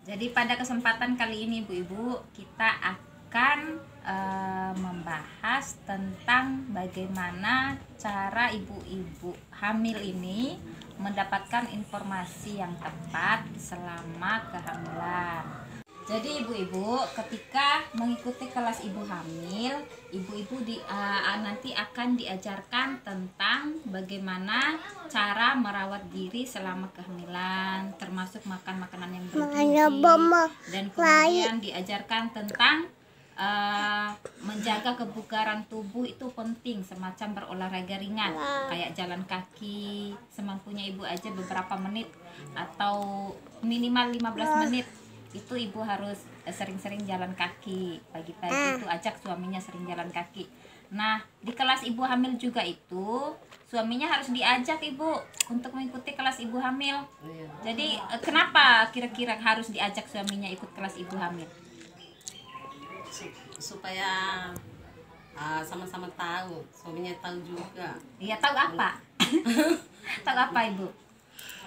Jadi pada kesempatan kali ini ibu-ibu kita akan membahas tentang bagaimana cara ibu-ibu hamil ini mendapatkan informasi yang tepat selama kehamilan. Jadi ibu-ibu ketika mengikuti kelas ibu hamil, ibu-ibu nanti akan diajarkan tentang bagaimana cara merawat diri selama kehamilan, termasuk makan makanan yang bergizi, dan kemudian diajarkan tentang menjaga kebugaran tubuh itu penting, semacam berolahraga ringan kayak jalan kaki semampunya ibu aja beberapa menit atau minimal 15 menit. Itu ibu harus sering-sering jalan kaki. Pagi-pagi itu ajak suaminya sering jalan kaki. Nah, di kelas ibu hamil juga itu suaminya harus diajak ibu untuk mengikuti kelas ibu hamil. Jadi kenapa kira-kira harus diajak suaminya ikut kelas ibu hamil? Supaya sama-sama tahu, suaminya tahu juga. Iya, tahu apa? Tahu apa ibu?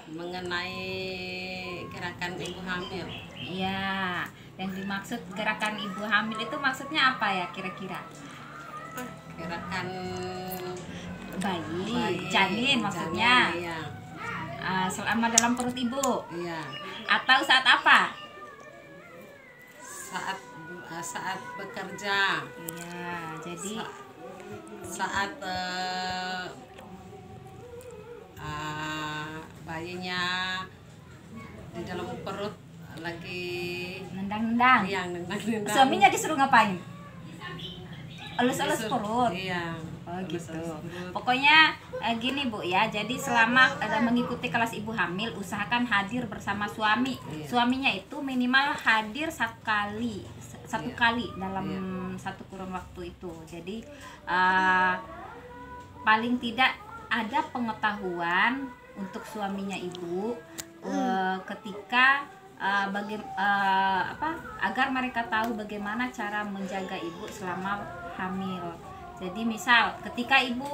Mengenai gerakan ibu hamil. Iya, yang dimaksud gerakan ibu hamil itu maksudnya apa ya kira-kira? Gerakan bayi, janin maksudnya. Janin, iya. Selama dalam perut ibu. Iya. Atau saat apa? Saat bekerja. Iya, jadi saat bayinya di dalam perut lagi nendang-nendang. Iya, nendang-nendang. Suaminya disuruh ngapain? Elus-elus perut. Iya. Oh gitu. Pokoknya gini Bu ya. Jadi selama mengikuti kelas ibu hamil, usahakan hadir bersama suami. Iya. Suaminya itu minimal hadir satu kali dalam satu kurun waktu itu. Jadi paling tidak ada pengetahuan untuk suaminya ibu ketika agar mereka tahu bagaimana cara menjaga ibu selama hamil. Jadi misal ketika ibu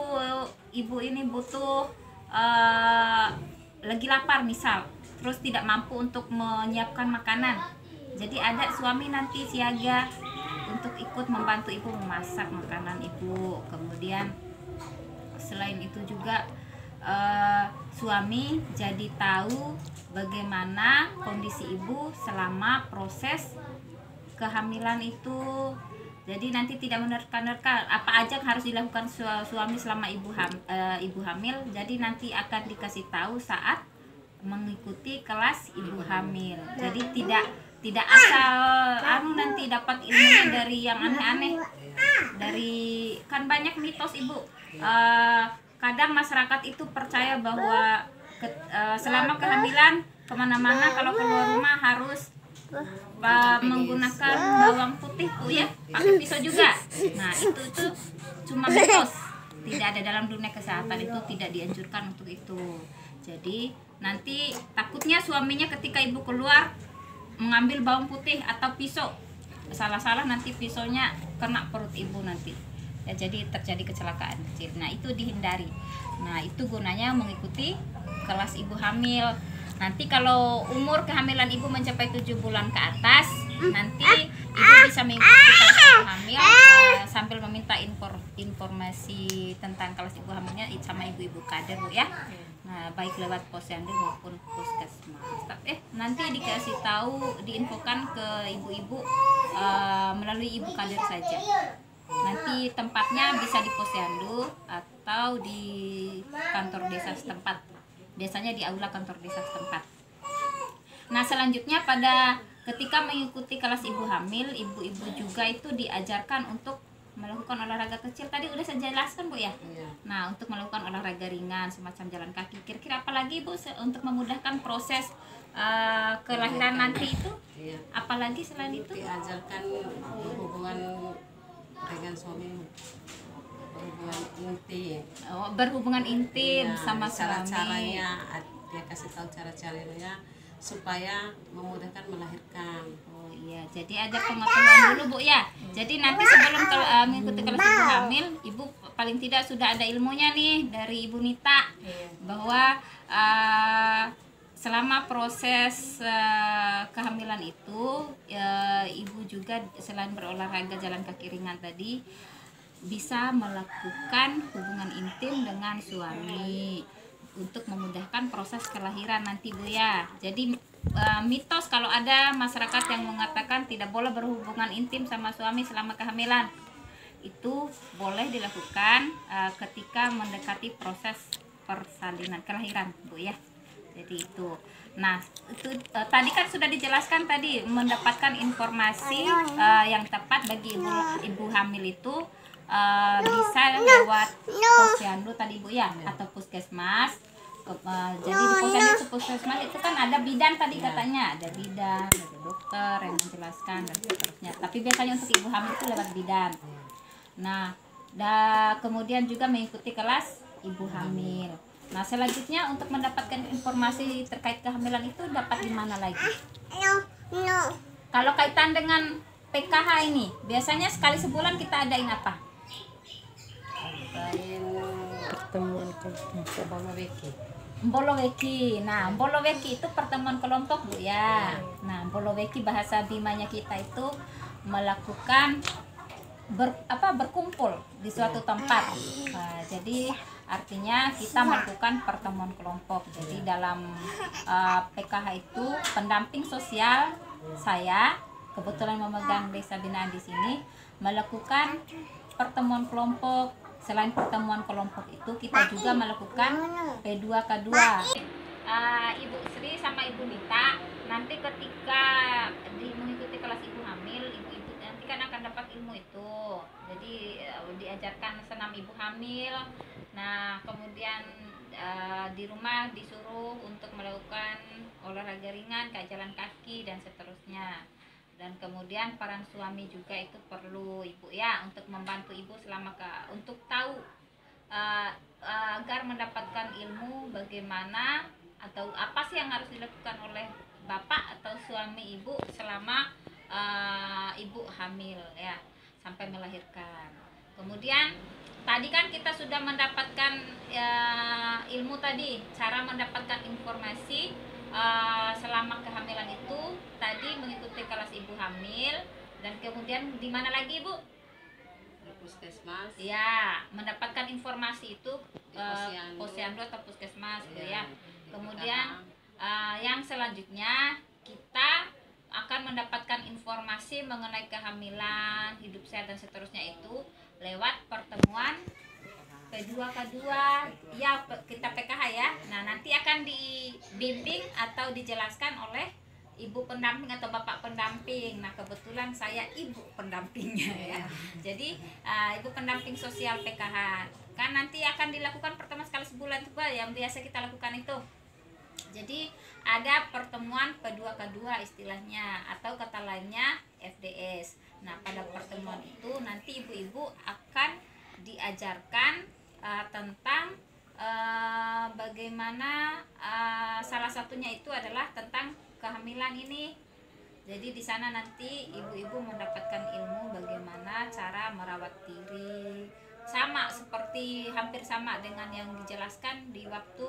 ini butuh lagi lapar misal, terus tidak mampu untuk menyiapkan makanan, jadi ada suami nanti siaga untuk ikut membantu ibu memasak makanan ibu. Kemudian selain itu juga suami jadi tahu bagaimana kondisi ibu selama proses kehamilan itu. Jadi nanti tidak menerka-nerka apa aja yang harus dilakukan suami selama ibu hamil. Jadi nanti akan dikasih tahu saat mengikuti kelas ibu hamil. Jadi tidak asal nanti dapat ilmunya dari yang aneh-aneh. Dari kan banyak mitos ibu. Kadang masyarakat itu percaya bahwa selama kehamilan kemana-mana kalau keluar rumah harus menggunakan bawang putih Bu ya, pakai pisau juga. Nah itu cuma mitos, tidak ada dalam dunia kesehatan, itu tidak dianjurkan untuk itu. Jadi nanti takutnya suaminya ketika ibu keluar mengambil bawang putih atau pisau, salah-salah nanti pisaunya kena perut ibu nanti ya, jadi terjadi kecelakaan kecil. Nah itu dihindari. Nah itu gunanya mengikuti kelas ibu hamil. Nanti kalau umur kehamilan ibu mencapai 7 bulan ke atas, nanti ibu bisa mengikuti kelas ibu hamil sambil meminta informasi tentang kelas ibu hamilnya sama ibu-ibu kader Bu ya. Nah baik lewat posyandu maupun puskesmas. Nanti dikasih tahu, diinfokan ke ibu-ibu melalui ibu kader saja. Nanti tempatnya bisa di posyandu atau di kantor desa setempat. Biasanya di aula kantor desa setempat. Nah selanjutnya ketika mengikuti kelas ibu hamil, ibu-ibu juga itu diajarkan untuk melakukan olahraga kecil. Tadi udah saya jelaskan Bu ya. Iya. Nah untuk melakukan olahraga ringan semacam jalan kaki. Kira-kira apa lagi Bu untuk memudahkan proses kelahiran nanti itu? Iya. Apalagi selain itu? Diajarkan berhubungan dengan suami, berhubungan intim ya, sama suami. Caranya dia kasih tahu cara-caranya supaya memudahkan melahirkan. Oh iya, jadi ada pengetahuan dulu Bu ya. Jadi nanti sebelum mengikuti kelas ibu hamil, ibu paling tidak sudah ada ilmunya nih dari Ibu Nita bahwa selama proses kehamilan itu ibu juga selain berolahraga jalan kaki ringan tadi bisa melakukan hubungan intim dengan suami untuk memudahkan proses kelahiran nanti Bu ya. Jadi mitos kalau ada masyarakat yang mengatakan tidak boleh berhubungan intim sama suami selama kehamilan, itu boleh dilakukan ketika mendekati proses persalinan kelahiran Bu ya. Jadi itu. Nah, itu tadi kan sudah dijelaskan tadi mendapatkan informasi yang tepat bagi ibu hamil itu bisa lewat posyandu tadi Bu ya, atau puskesmas. Jadi di posyandu ke puskesmas itu kan ada bidan tadi katanya, ada bidan, ada dokter yang menjelaskan dan seterusnya. Tapi biasanya untuk ibu hamil itu lewat bidan. Nah, kemudian juga mengikuti kelas ibu hamil. Nah, selanjutnya untuk mendapatkan informasi terkait kehamilan itu dapat di mana lagi? Kalau kaitan dengan PKH ini, biasanya sekali sebulan kita adain apa? Pertemuan Boloweki. Mboloweki. Nah, Mboloweki itu pertemuan kelompok Bu ya. Nah, Mboloweki bahasa Bimanya kita itu melakukan berkumpul di suatu tempat. Nah, jadi artinya kita melakukan pertemuan kelompok. Jadi dalam PKH itu pendamping sosial saya kebetulan memegang desa binaan di sini melakukan pertemuan kelompok. Selain pertemuan kelompok itu kita juga melakukan P2K2. Ibu Sri sama Ibu Nita nanti ketika mengikuti kelas ibu hamil, ibu-ibu nanti kan akan dapat ilmu itu. Jadi diajarkan senam ibu hamil. Nah, kemudian di rumah disuruh untuk melakukan olahraga ringan kayak jalan kaki dan seterusnya. Dan kemudian peran suami juga itu perlu Ibu ya, untuk membantu Ibu untuk tahu agar mendapatkan ilmu bagaimana atau apa sih yang harus dilakukan oleh bapak atau suami Ibu selama Ibu hamil ya sampai melahirkan. Kemudian tadi kan kita sudah mendapatkan ilmu tadi, cara mendapatkan informasi selama kehamilan itu tadi mengikuti kelas ibu hamil, dan kemudian di mana lagi Bu? Di puskesmas. Ya, mendapatkan informasi itu posyandu atau puskesmas gitu ya. Ya. Kemudian yang selanjutnya kita akan mendapatkan informasi mengenai kehamilan, hidup sehat dan seterusnya itu lewat pertemuan P2K2 ya, kita PKH ya. Nah, nanti akan dibimbing atau dijelaskan oleh ibu pendamping atau bapak pendamping. Nah, kebetulan saya ibu pendampingnya ya. Jadi ibu pendamping sosial PKH kan nanti akan dilakukan pertemuan sekali sebulan itu Pak, yang biasa kita lakukan itu. Jadi ada pertemuan P2K2 istilahnya, atau kata lainnya FDS. Nah, pada pertemuan itu nanti ibu-ibu akan diajarkan tentang bagaimana salah satunya itu adalah tentang kehamilan ini. Jadi di sana nanti ibu-ibu mendapatkan ilmu bagaimana cara merawat diri, hampir sama dengan yang dijelaskan di waktu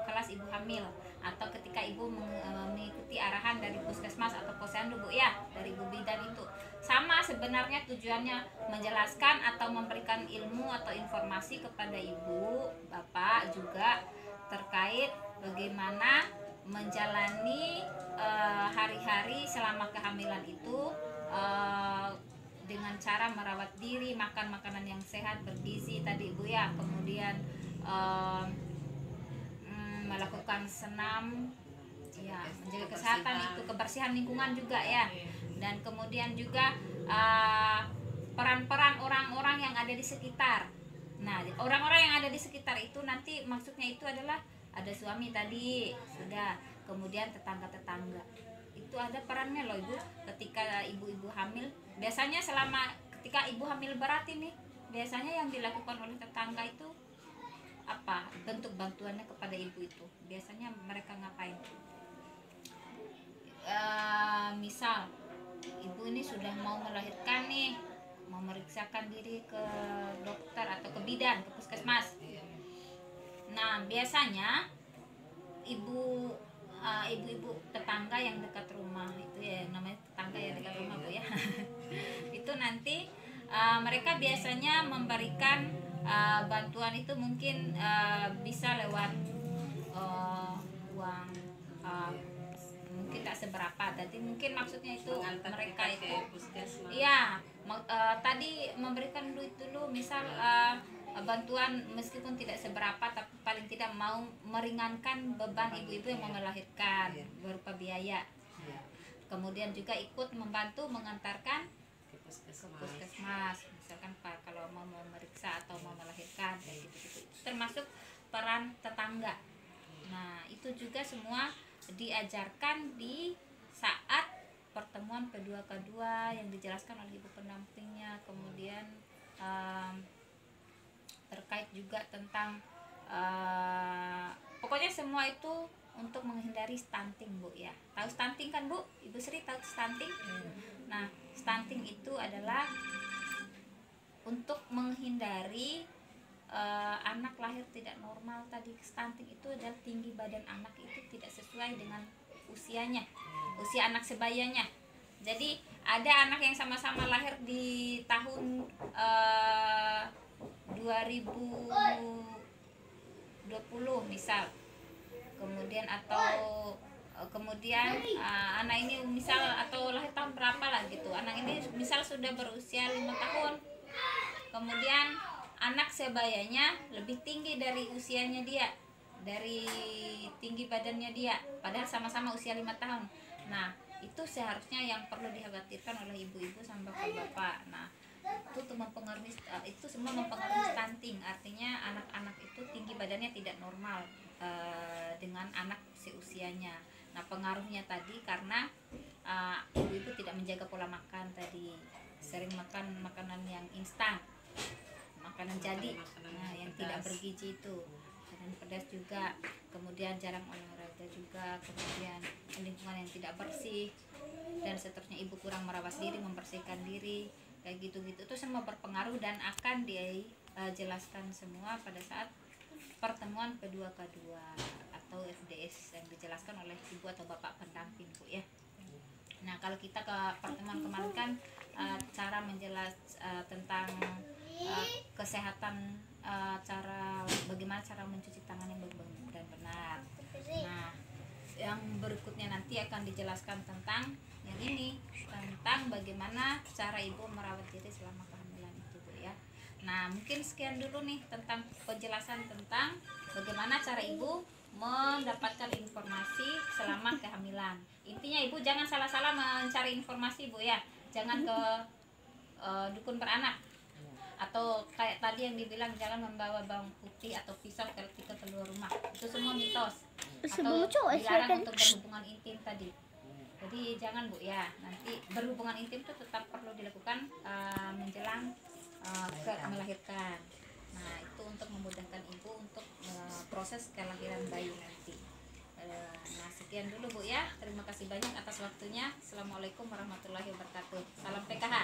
kelas ibu hamil atau ketika ibu mengikuti arahan dari puskesmas atau posyandu Bu ya, dari Bu Bidan itu. Sama sebenarnya tujuannya menjelaskan atau memberikan ilmu atau informasi kepada ibu, bapak juga terkait bagaimana menjalani hari-hari selama kehamilan itu dengan cara merawat diri, makan makanan yang sehat bergizi tadi Bu ya, kemudian melakukan senam ya, menjaga kesehatan itu, kebersihan lingkungan juga ya, dan kemudian juga peran-peran orang-orang yang ada di sekitar. Nah, orang-orang yang ada di sekitar itu nanti maksudnya itu adalah ada suami tadi sudah, kemudian tetangga-tetangga itu ada perannya loh Ibu ketika ibu-ibu hamil. Biasanya ketika ibu hamil berat ini biasanya yang dilakukan oleh tetangga itu apa bentuk bantuannya kepada ibu itu? Biasanya mereka ngapain? Misal ibu ini sudah mau melahirkan nih, mau memeriksakan diri ke dokter atau ke bidan, ke puskesmas. Nah, biasanya ibu-ibu tetangga yang dekat rumah itu ya, namanya tetangga yang dekat rumah Bu ya. Itu nanti mereka biasanya memberikan bantuan itu mungkin bisa lewat uang, mungkin tak seberapa, tapi mungkin maksudnya itu Mengantar mereka kita ke itu puskesmas. iya tadi memberikan duit dulu, misal bantuan meskipun tidak seberapa tapi paling tidak mau meringankan beban ibu-ibu yang mau melahirkan Iya. berupa biaya. Iya, Kemudian juga ikut membantu mengantarkan ke ke puskesmas. puskesmas, misalkan kalau mau memeriksa atau mau melahirkan kayak gitu-gitu. Termasuk peran tetangga. Nah, itu juga semua diajarkan di saat pertemuan kedua yang dijelaskan oleh ibu pendampingnya. Kemudian terkait juga tentang pokoknya semua itu untuk menghindari stunting Bu ya. Tahu stunting kan Bu? Ibu Sri tahu stunting? Nah, stunting itu adalah untuk menghindari anak lahir tidak normal. Tadi stunting itu adalah tinggi badan anak itu tidak sesuai dengan usianya, usia anak sebayanya. Jadi ada anak yang sama-sama lahir di tahun 2020 misal, kemudian atau kemudian anak ini misal atau lahir tahun berapa lah gitu, anak ini misal sudah berusia 5 tahun, kemudian anak sebayanya lebih tinggi dari usianya dia, dari tinggi badannya dia, padahal sama-sama usia 5 tahun. Nah, itu seharusnya yang perlu dikhawatirkan oleh ibu-ibu sama bapak-bapak. Nah, itu tuh mempengaruhi, itu semua mempengaruhi stunting, artinya anak-anak itu tinggi badannya tidak normal dengan anak seusianya. Nah, pengaruhnya tadi karena ibu-ibu tidak menjaga pola makan tadi, sering makan makanan yang instan, makanan jadi, nah, yang tidak bergizi itu, makanan pedas juga, kemudian jarang olahraga juga, kemudian lingkungan yang tidak bersih dan seterusnya, ibu kurang merawat diri, membersihkan diri, kayak gitu-gitu, itu semua berpengaruh dan akan dijelaskan semua pada saat pertemuan kedua atau FDS yang dijelaskan oleh ibu atau bapak pendamping Bu ya. Nah, kalau kita ke pertemuan kemarin kan cara menjelas tentang kesehatan, bagaimana cara mencuci tangan yang benar dan benar. Nah, yang berikutnya nanti akan dijelaskan tentang yang ini, tentang bagaimana cara ibu merawat diri selama kehamilan itu Bu ya. Nah, mungkin sekian dulu nih tentang penjelasan tentang bagaimana cara ibu mendapatkan informasi selama kehamilan. Intinya ibu jangan salah-salah mencari informasi Bu ya, jangan ke dukun beranak, atau kayak tadi yang dibilang jangan membawa bawang putih atau pisau ketika keluar rumah, itu semua mitos, atau dilarang untuk berhubungan intim tadi. Jadi jangan Bu ya, nanti berhubungan intim itu tetap perlu dilakukan menjelang melahirkan. Nah, itu untuk memudahkan ibu untuk proses kelahiran bayi nanti. Nah, sekian dulu Bu ya, terima kasih banyak atas waktunya. Assalamualaikum warahmatullahi wabarakatuh. Salam PKH.